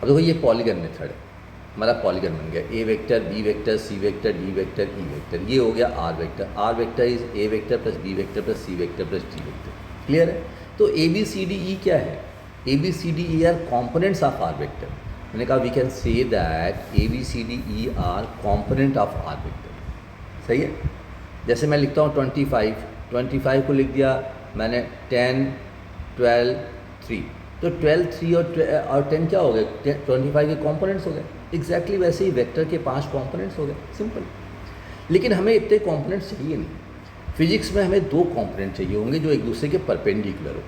अब देखो ये पॉलीगन मेथड है, हमारा पॉलीगन बन गया A vector, B vector, C vector, D vector, E vector, ये हो गया R vector. R vector is A vector plus B vector plus C vector plus D vector. Clear है? तो A B C D E क्या है? A B C D E are components of R vector. मैंने कहा we can say that A B C D E are component of R vector. सही है? जैसे मैं लिखता हूँ 25 को लिख दिया मैंने 10, 12, 3, तो 12, 3 और 10 क्या हो गए? 25 के कॉम्पोनेंट्स हो गए। एग्जैक्टली वैसे ही वेक्टर के 5 कॉम्पोनेंट्स हो गए, सिंपल। लेकिन हमें इतने कॉम्पोनेंट्स चाहिए नहीं। फिजिक्स में हमें 2 कॉम्पोनेंट चाहिए होंगे जो एक दूसरे के परपेंडिकुलर हो।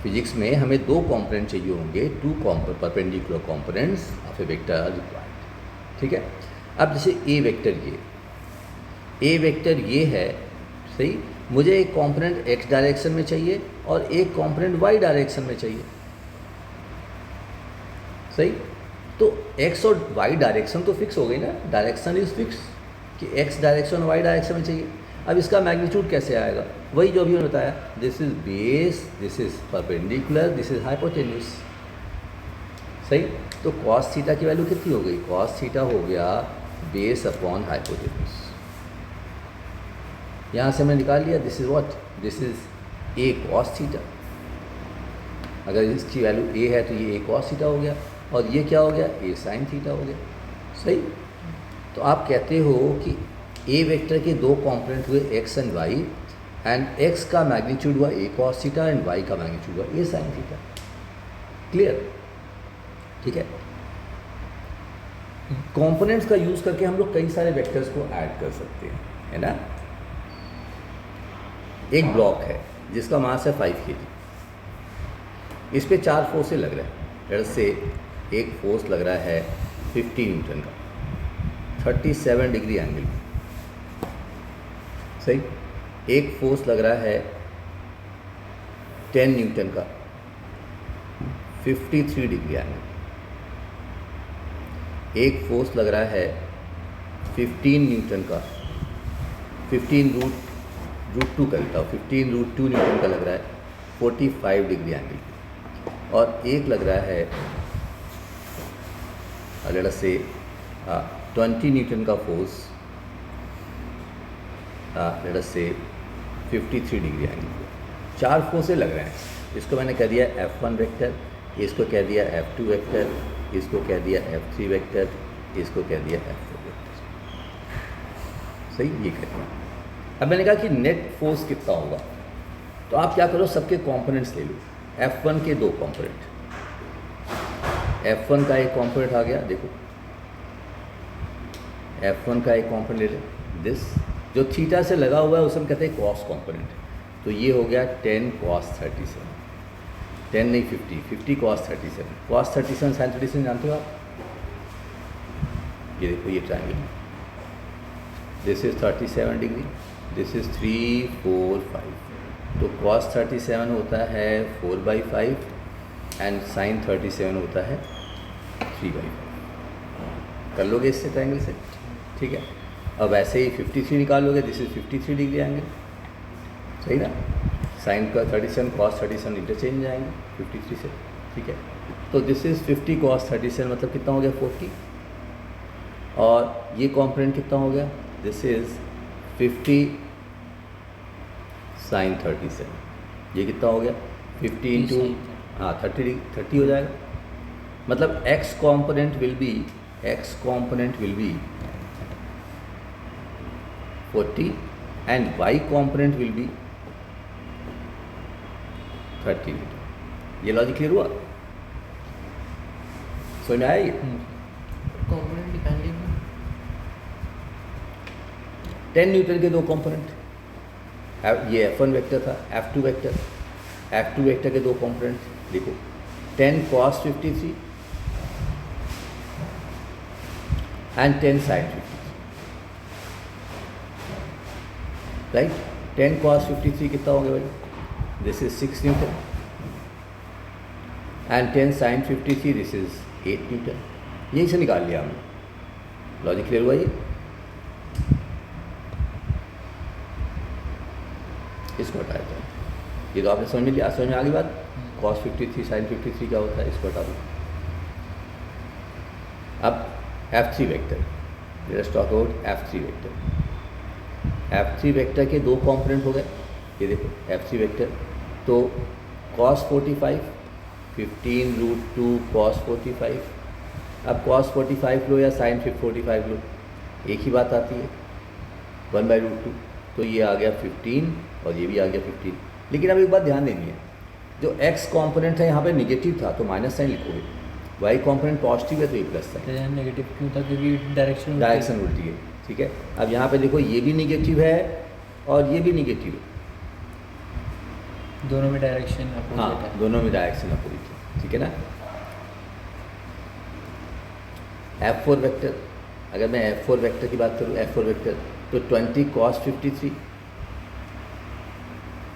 फिजिक्स में हमें 2 कॉम्पोनेंट चाहिए होंगे, 2 perpendicular components of a vector are required. ठीक है? अब जैसे ए वेक्टर ये है, सही, मुझे एक कॉम्पोनेंट एक्स डायरेक्शन में चाहिए और एक कॉम्पोनेंट वाई डायरेक्शन में चाहिए। सही? तो एक्स और वाई डायरेक्शन तो फिक्स हो गई ना, डायरेक्शन इज फिक्स कि एक्स डायरेक्शन वाई डायरेक्शन में चाहिए। अब इसका मैग्नीट्यूड कैसे आएगा? वही जो अभी मैंने बताया, this is base, this is perpendicular, this is hypotenuse. सही? तो कॉस थीटा की वैल्यू कितनी हो गई? कॉस थीटा हो गया बेस अपॉन हाइपोटेन्यूस। यहाँ से मैंने निकाल लिया, this is what? This is a cos theta. अगर इसकी वैल्यू ए है तो ये ए कॉस थीटा हो गया, और ये क्या हो गया? ए साइन थीटा हो गया। सही? तो आप कहते हो कि ए वेक्टर के 2 कॉम्पोनेंट हुए x and y, and x का मैग्नीट्यूड हुआ a cos theta and y का मैग्नीट्यूड हुआ ए साइन थीटा। क्लियर? ठीक है? कॉम्पोनेंट्स का यूज़ करके हम लोग कई सारे वेक्टर्स को ऐड कर सकते हैं, है ना? एक ब्लॉक है जिसका मास है 5 kg, इस पे 4 फोर्सें लग रहे हैं। जैसे से एक फोर्स लग रहा है 50 न्यूटन का, 37 डिग्री एंगल। सही? एक फोर्स लग रहा है 10 न्यूटन का, 53 डिग्री एंगल। एक फोर्स लग रहा है 15 न्यूटन का, 15 रूट 2 का लेता हूँ, 15 रूट 2 न्यूटन का लग रहा है 45 डिग्री एंगल। और एक लग रहा है लेट्स से 20 न्यूटन का force, let's say 53 degree angle. 4 फोर्सें लग रहे हैं। इसको मैंने कह दिया F1 वेक्टर, इसको कह दिया F2 वेक्टर, इसको कह दिया F3 वेक्टर, इसको कह दिया F4 वेक्टर। सही? ये कह दिया। अब मैंने कहा कि नेट फोर्स कितना होगा, तो आप क्या करो, सबके कंपोनेंट्स ले लो। F1 के 2 कंपोनेंट, F1 का एक कंपोनेंट आ गया, देखो F1 का एक कंपोनेंट ले ले, दिस जो थीटा से लगा हुआ है उसे हम कहते हैं कॉस कंपोनेंट। तो ये हो गया 10 cos 37, 10 नहीं 50 cos 37। cos 37 sin 37 जानते हो आप? ये देखो ये triangle, this is 37 degree, this is 3, 4, 5। तो cos 37 होता है 4/5 एंड sin 37 होता है 3/5। कर लोगे इससे ट्रायंगल से? ठीक है? अब ऐसे ही 53 निकाल लोगे, दिस इज 53 डिग्री एंगल। सही ना? sin का 37 cos 37 इंटरचेंज जाएंगे 53 से। ठीक है? तो दिस इज 50 cos 37 मतलब कितना हो गया? 40। और ये कॉम्पोनेंट कितना हो गया? This is 50 sin 37। ये कितना हो गया? 50 इंटू 30 हो जाएगा। मतलब x component will be 40 and y component will be 30 Newton. ये लॉजिक क्लियर हुआ? समझ में आया ये? कॉम्पोनेंट निकालने में 10 न्यूटन के 2 कॉम्पोनेंट, ये F1 वेक्टर था, F2 वेक्टर के 2 कॉम्पोनेंट देखो, 10 cos 53 and 10 sin 53। Right? 10 cos 53 कितना हो गया भाई? This is 6 Newton and 10 sin 53 this is 8 Newton. यही से निकाल लिया हमने। लॉजिक क्लियर हुआ ये? इसको हटाया जाए, ये तो आपने समझ लिया, समझ में आ गई बात। cos 53 sin 53 क्या होता है, इसको हटा दो। अब F3 vector, let's talk about F3 vector. F3 vector के दो कंपोनेंट हो गए, ये देखो F3 वेक्टर, तो cos 45 15√2 cos 45, अब cos 45 लो या sin 45 लो, एक ही बात आती है 1/√2, तो ये आ गया 15 और ये भी आ गया 15। लेकिन अब एक बात ध्यान देनी है, जो x कंपोनेंट है यहाँ पे निगेटिव था तो माइनस साइन लिखोगे, y कंपोनेंट पॉजिटिव है तो ये प्लस साइन, नेगेटिव क्यों था? क्योंकि डायरेक्शन उल्टी है, ठीक है। अब यहाँ पे देखो ये भी निगेटिव है और ये भी निगेटिव है, दोनों में डायरेक्शन अपोजिट हाँ है। दोनों में डायरेक्शन अपोजिट है, ठीक है ना। F4 वेक्टर, अगर मैं F4 वेक्टर की बात करूँ, F4 वेक्टर तो 20 cos 53,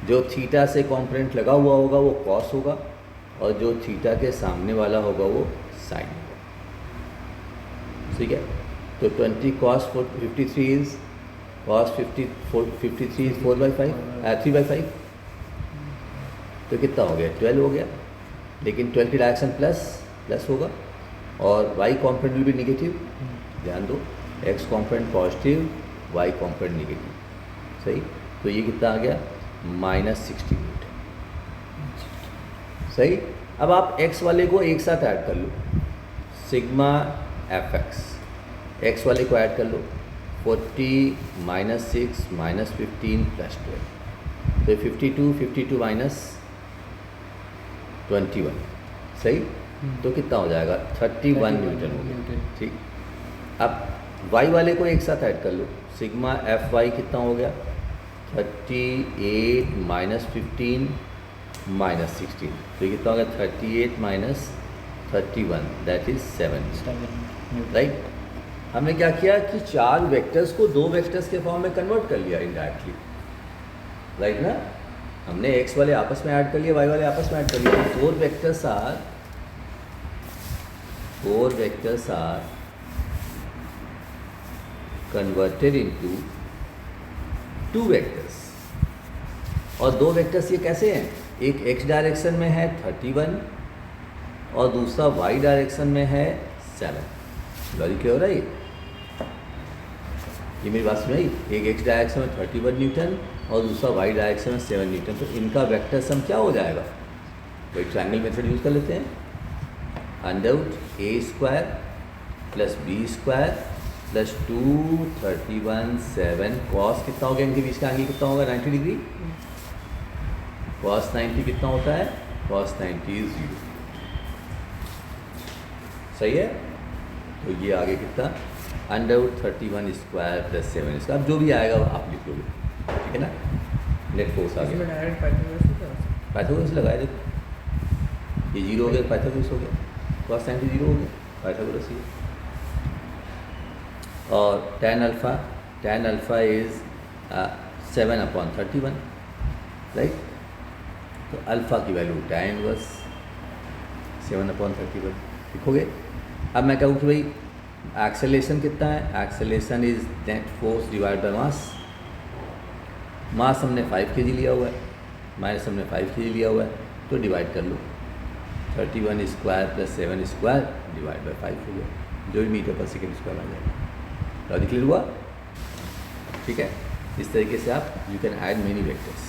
जो थीटा से कंपोनेंट लगा हुआ होगा वो cos होगा और जो थीटा के सामने वाला होगा वो साइन होगा, ठीक है। तो 20 cos 53 इज cos 53 इज 4/5 3/5, तो कितना हो गया 12 हो गया, लेकिन 12 की डायरेक्शन प्लस होगा और y component will be negative, ध्यान दो x component positive y component negative, सही। तो ये कितना आ गया -60 न्यूटन, सही। अब आप x वाले को एक साथ ऐड कर लो, सिग्मा fx, x वाले को ऐड कर लो 40 -6 -15 + 12, तो 52 -21, सही। तो कितना हो जाएगा 31 न्यूटन हो गया, ठीक। अब y वाले को एक साथ ऐड कर लो, सिग्मा fy कितना हो गया 38 -15 -16, तो ये कितना हो गया 38 -31 दैट इज 7, राइट। हमने क्या किया कि चार वेक्टर्स को दो वेक्टर्स के फॉर्म में कन्वर्ट कर लिया इनडायरेक्टली, राइट ना। हमने x वाले आपस में ऐड कर लिया, y वाले आपस में ऐड कर लिया, 4 vectors are converted into 2 vectors, और दो वेक्टर्स ये कैसे हैं, एक x डायरेक्शन में है 31 और दूसरा y डायरेक्शन में है 7। लॉजिक क्लियर हो रहा है ये मेरी बात सुनाई, एक x डायरेक्शन में 31 न्यूटन और दूसरा y डायरेक्शन में 7 न्यूटन, तो इनका वेक्टर सम क्या हो जाएगा, कोई ट्रायंगल मेथड यूज़ कर लेते हैं, √a² + b² + 2 31 7 cos कितना हो गया, इनके बीच का एंगल कितना होगा 90 डिग्री, cos 90 कितना होता है, cos 90 is 0, सही है। तो ये आगे कितना √31² + 7, अब जो भी आएगा वो आप लिख लोगे, ठीक है ना। नेट फोर्स आ गया, डायरेक्ट पाइथागोरस लगाए, देखो ये 0 हो गया, पाइथागोरस हो गया, cos 90 0 हो गया, पाइथागोरस ही। और tan अल्फ़ा इज़ 7/31, राइट। तो अल्फ़ा की वैल्यू tan इनवर्स 7/31 लिखोगे। अब मैं कहूँ कि भाई एक्सेलेरेशन कितना है, acceleration is net force divide by mass हमने 5 kg लिया हुआ है, माइनस हमने 5 kg लिया हुआ है, तो डिवाइड कर लो 31² + 7² डिवाइड बाय 5 हो गया, जो भी मीटर/सेकंड स्क्वायर आ जाएगा। लॉजिक क्लियर हुआ, ठीक है। इस तरीके से आप you can add many vectors.